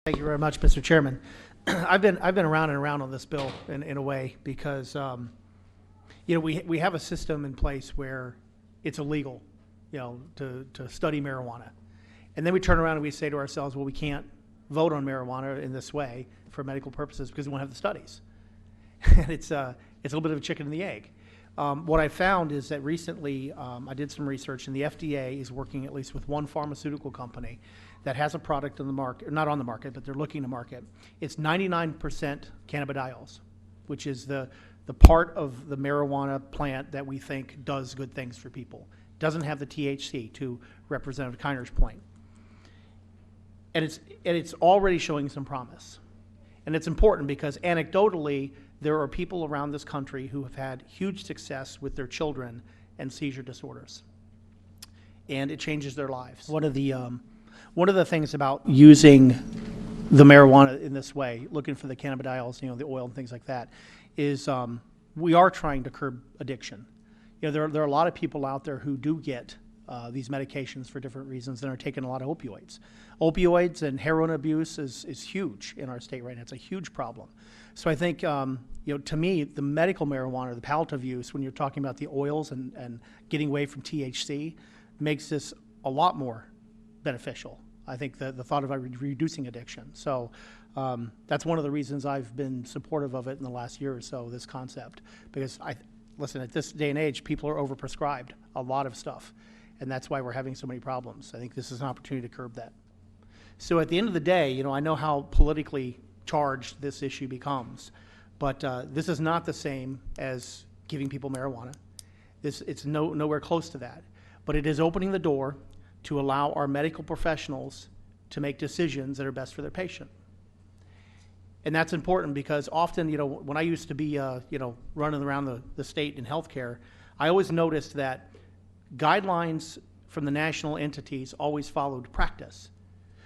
Thank you very much, Mr. Chairman. I've been around and around on this bill in a way because we have a system in place where it's illegal, to study marijuana, and then we turn around and we say to ourselves, well, we can't vote on marijuana in this way for medical purposes because we won't have the studies. And it's a little bit of a chicken and the egg. What I found is that recently I did some research, and the FDA is working at least with one pharmaceutical company that has a product on the market, not on the market, but they're looking to market. It's 99% cannabidiols, which is the part of the marijuana plant that we think does good things for people. Doesn't have the THC, to Representative Kiner's point. And it's already showing some promise. And it's important because anecdotally, there are people around this country who have had huge success with their children and seizure disorders. And it changes their lives. One of the things about using the marijuana in this way, looking for the cannabidiols, the oil and things like that, is we are trying to curb addiction. There are a lot of people out there who do get these medications for different reasons and are taking a lot of opioids. Opioids and heroin abuse is huge in our state right now. It's a huge problem. So I think, to me, the medical marijuana, the palliative use, when you're talking about the oils and getting away from THC, makes this a lot more beneficial. I think the thought of reducing addiction. So that's one of the reasons I've been supportive of it in the last year or so, this concept. Because, listen, at this day and age, people are overprescribed a lot of stuff. And that's why we're having so many problems. I think this is an opportunity to curb that. So at the end of the day, I know how politically charged this issue becomes. But this is not the same as giving people marijuana. It's nowhere close to that. But it is opening the door to allow our medical professionals to make decisions that are best for their patient. And that's important because often, when I used to be, running around the state in healthcare, I always noticed that guidelines from the national entities always followed practice.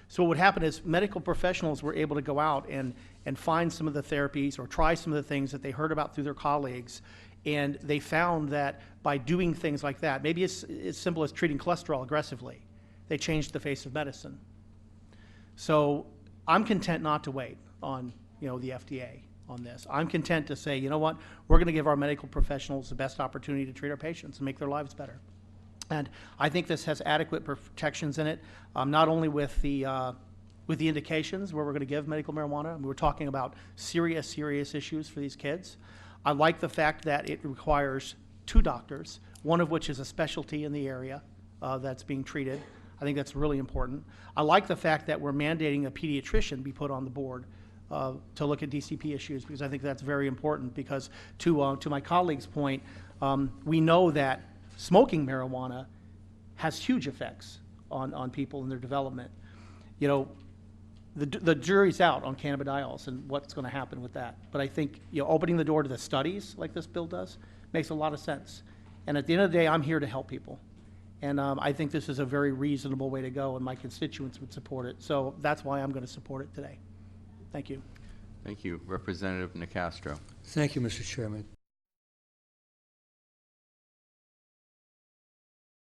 So what would happen is medical professionals were able to go out and find some of the therapies or try some of the things that they heard about through their colleagues, and they found that by doing things like that, maybe it's as simple as treating cholesterol aggressively, they changed the face of medicine. So I'm content not to wait on the FDA on this. I'm content to say, you know what, we're going to give our medical professionals the best opportunity to treat our patients and make their lives better. And I think this has adequate protections in it, not only with the indications where we're going to give medical marijuana. We're talking about serious issues for these kids. I like the fact that it requires 2 doctors, one of which is a specialty in the area that's being treated. I think that's really important. I like the fact that we're mandating a pediatrician be put on the board to look at DCP issues, because I think that's very important. Because to my colleague's point, we know that smoking marijuana has huge effects on people in their development. The jury's out on cannabidiols and what's going to happen with that. But I think opening the door to the studies like this bill does makes a lot of sense. And at the end of the day, I'm here to help people. And I think this is a very reasonable way to go, and my constituents would support it. So that's why I'm going to support it today. Thank you. Thank you. Representative Nicastro. Thank you, Mr. Chairman.